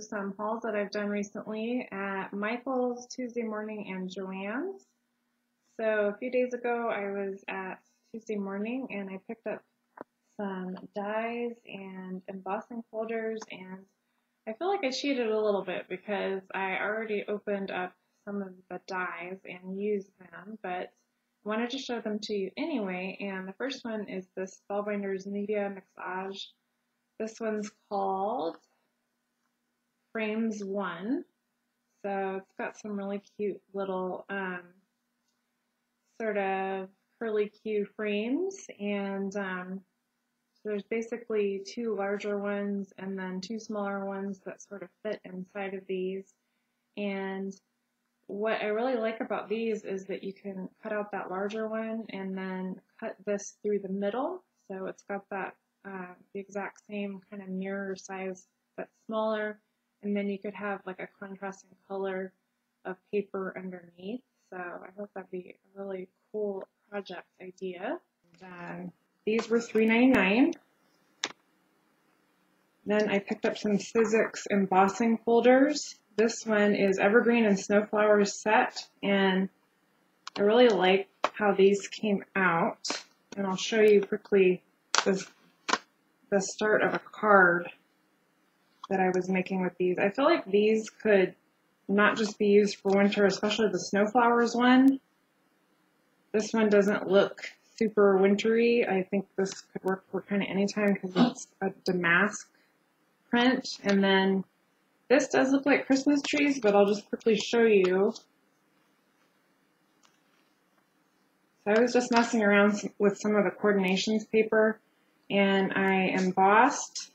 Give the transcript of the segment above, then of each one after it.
some hauls that I've done recently at Michael's, Tuesday Morning, and JoAnn's. So a few days ago I was at Tuesday Morning and I picked up some dies and embossing folders, and I feel like I cheated a little bit because I already opened up some of the dies and used them, but wanted to show them to you anyway. And the first one is this Spellbinders Media Mixage. This one's called Frames 1. So it's got some really cute little sort of curly Q frames, and so there's basically two larger ones and then two smaller ones that sort of fit inside of these. And what I really like about these is that you can cut out that larger one and then cut this through the middle. So it's got that the exact same kind of mirror size but smaller, and then you could have like a contrasting color of paper underneath. So I hope that'd be a really cool project idea. And, these were $3.99. Then I picked up some Sizzix embossing folders. This one is Evergreen and Snowflowers set, and I really like how these came out. And I'll show you quickly the start of a card that I was making with these. I feel like these could not just be used for winter, especially the Snowflowers one. This one doesn't look super wintry. I think this could work for kind of any time because it's a damask print. And then this does look like Christmas trees, but I'll just quickly show you. So I was just messing around with some of the coordinations paper, and I embossed,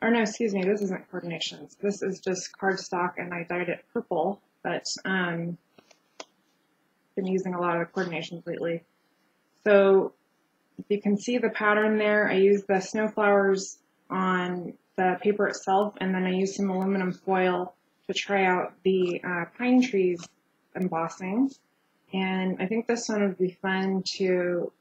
or no, excuse me, this isn't coordinations. This is just cardstock, and I dyed it purple, but been using a lot of the coordinations lately. So if you can see the pattern there, I used the Snowflowers on the paper itself, and then I used some aluminum foil to try out the pine trees embossing. And I think this one would be fun to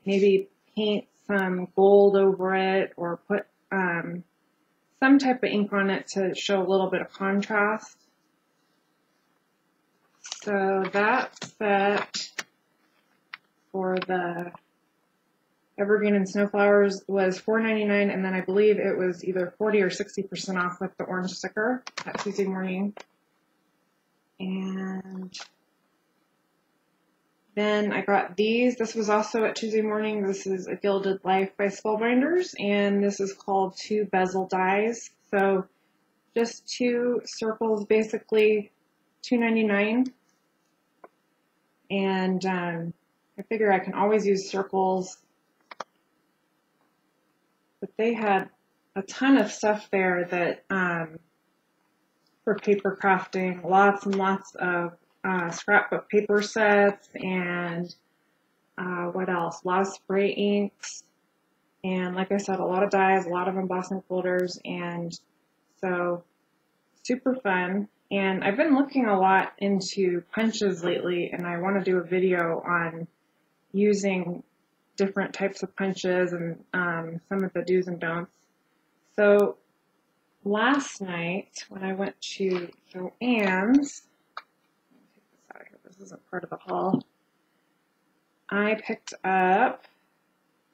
maybe paint some gold over it or put some type of ink on it to show a little bit of contrast. So that set for the Evergreen and Snowflowers was $4.99, and then I believe it was either 40 or 60% off with the orange sticker at Tuesday Morning. And then I got these. This was also at Tuesday Morning. This is A Gilded Life by Spellbinders, and this is called Two Bezel Dies. So just two circles, basically $2.99. And I figure I can always use circles. But they had a ton of stuff there that for paper crafting, lots and lots of scrapbook paper sets, and what else? A lot of spray inks, and like I said, a lot of dies, a lot of embossing folders, and so super fun. And I've been looking a lot into punches lately, and I want to do a video on using different types of punches and some of the do's and don'ts. So last night when I went to JoAnn's, take this out of here, this isn't part of the haul, I picked up,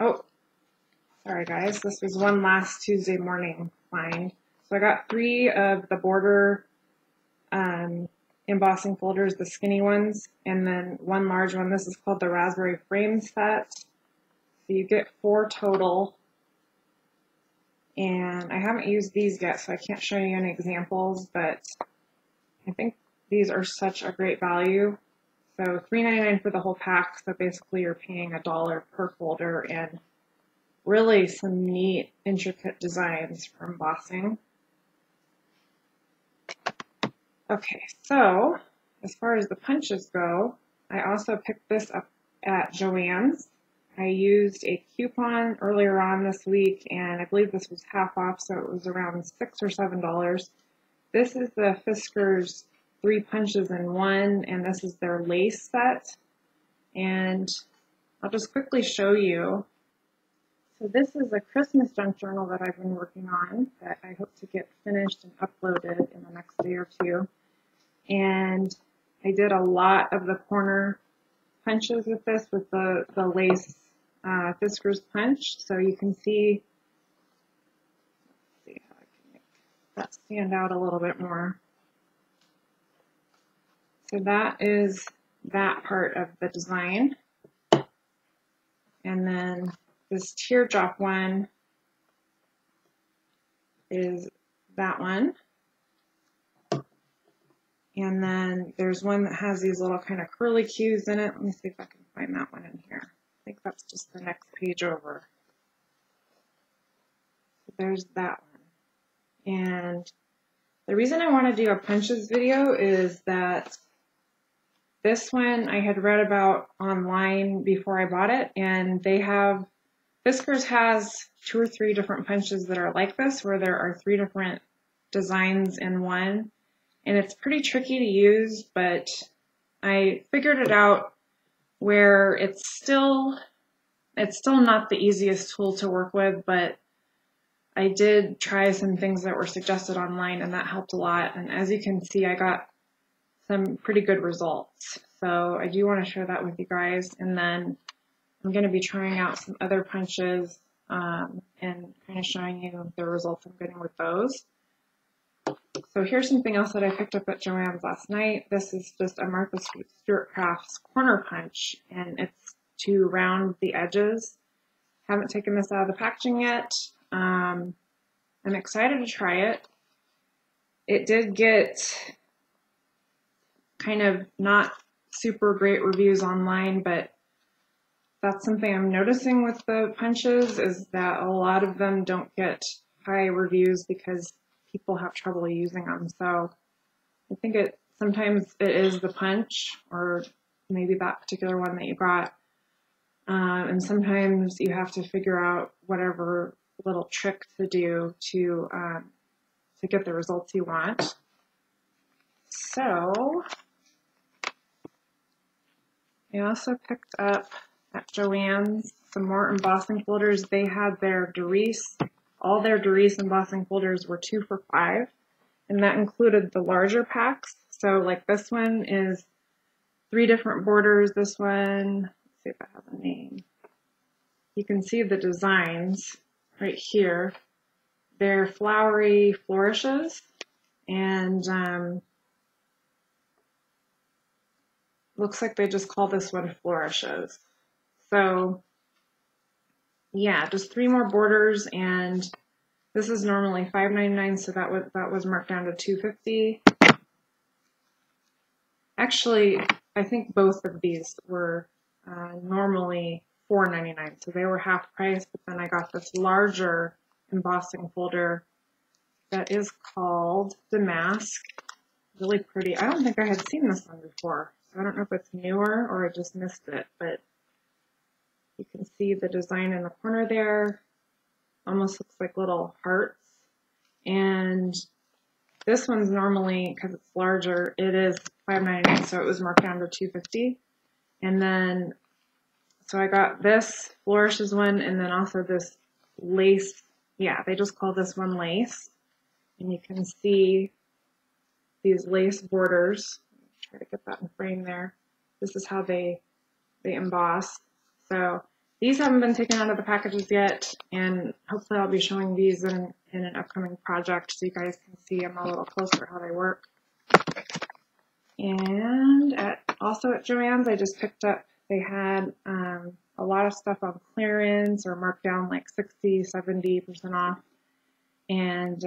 oh, sorry guys, this was one last Tuesday Morning find. So I got 3 of the border embossing folders, the skinny ones, and then 1 large one. This is called the Raspberry Frame set. So you get 4 total, and I haven't used these yet, so I can't show you any examples, but I think these are such a great value. So $3.99 for the whole pack, so basically you're paying $1 per folder, and really some neat, intricate designs for embossing. Okay, so as far as the punches go, I also picked this up at JoAnn's. I used a coupon earlier on this week, and I believe this was half off, so it was around $6 or $7. This is the Fiskars 3 punches in 1, and this is their lace set. And I'll just quickly show you. So this is a Christmas junk journal that I've been working on that I hope to get finished and uploaded in the next day or two. And I did a lot of the corner punches with this with the lace Fiskars punch. So you can see, let's see how I can make that stand out a little bit more. So that is that part of the design. And then this teardrop one is that one. And then there's one that has these little kind of curly cues in it. Let me see if I can find that one in here. I think that's just the next page over. So there's that one. And the reason I want to do a punches video is that this one I had read about online before I bought it, and they have, Fiskars has 2 or 3 different punches that are like this, where there are 3 different designs in one. And it's pretty tricky to use, but I figured it out where it's still not the easiest tool to work with, but I did try some things that were suggested online, and that helped a lot. And as you can see, I got some pretty good results. So I do want to share that with you guys. And then I'm going to be trying out some other punches and kind of showing you the results I'm getting with those. So here's something else that I picked up at JoAnn's last night. This is just a Martha Stewart Crafts corner punch, and it's to round the edges. Haven't taken this out of the packaging yet. I'm excited to try it. It did get kind of not super great reviews online, but that's something I'm noticing with the punches, is that a lot of them don't get high reviews because people have trouble using them. So I think sometimes it is the punch, or maybe that particular one that you got. And sometimes you have to figure out whatever little trick to do to get the results you want. So I also picked up at JoAnn's some more embossing folders. They had their Doris, all their Doris embossing folders were 2 for $5, and that included the larger packs. So like this one is 3 different borders. This one, let's see if it has a name. You can see the designs right here. They're flowery flourishes, and looks like they just call this one flourishes. So yeah, just 3 more borders, and this is normally $5.99, so that was marked down to $2.50. Actually, I think both of these were normally $4.99, so they were half price. But then I got this larger embossing folder that is called Damask. Really pretty. I don't think I had seen this one before, so I don't know if it's newer or I just missed it, but you can see the design in the corner there. Almost looks like little hearts. And this one's normally, because it's larger, it is $5.99, so it was marked down to $2.50. And then, so I got this flourishes one, and then also this lace. Yeah, they just call this one lace. And you can see these lace borders. Try to get that in frame there. This is how they emboss. So these haven't been taken out of the packages yet, and hopefully I'll be showing these in an upcoming project so you guys can see them a little closer how they work. And also at JoAnn's, I just picked up, they had a lot of stuff on clearance or marked down like 60, 70% off. And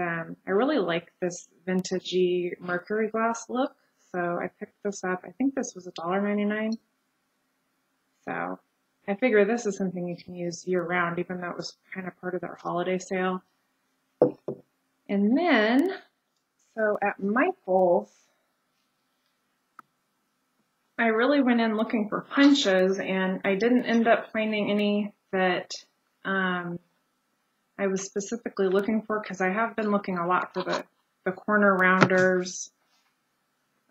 I really like this vintagey mercury glass look, so I picked this up. I think this was $1.99. So I figure this is something you can use year-round, even though it was kind of part of their holiday sale. And then, so at Michael's, I really went in looking for punches, and I didn't end up finding any that I was specifically looking for, because I have been looking a lot for the corner rounders.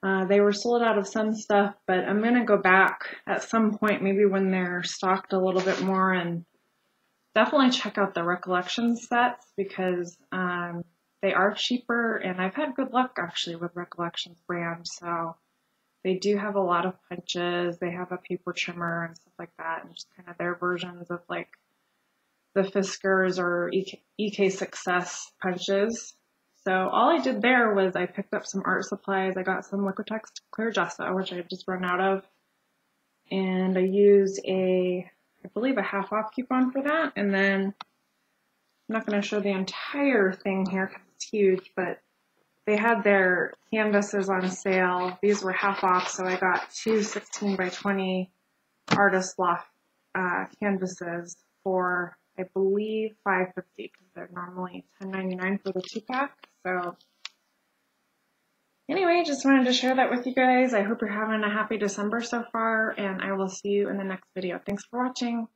They were sold out of some stuff, but I'm going to go back at some point, maybe when they're stocked a little bit more, and definitely check out the Recollection sets because they are cheaper, and I've had good luck actually with Recollections brand. So they do have a lot of punches. They have a paper trimmer and stuff like that, and just kind of their versions of like the Fiskars or EK Success punches. So all I did there was I picked up some art supplies. I got some Liquitex Clear Gesso, which I had just run out of, and I used I believe a half off coupon for that. And then I'm not going to show the entire thing here because it's huge, but they had their canvases on sale. These were half off, so I got two 16 by 20 artist loft canvases for, I believe, $5.50 because they're normally $10.99 for the 2-pack. So anyway, just wanted to share that with you guys. I hope you're having a happy December so far, and I will see you in the next video. Thanks for watching.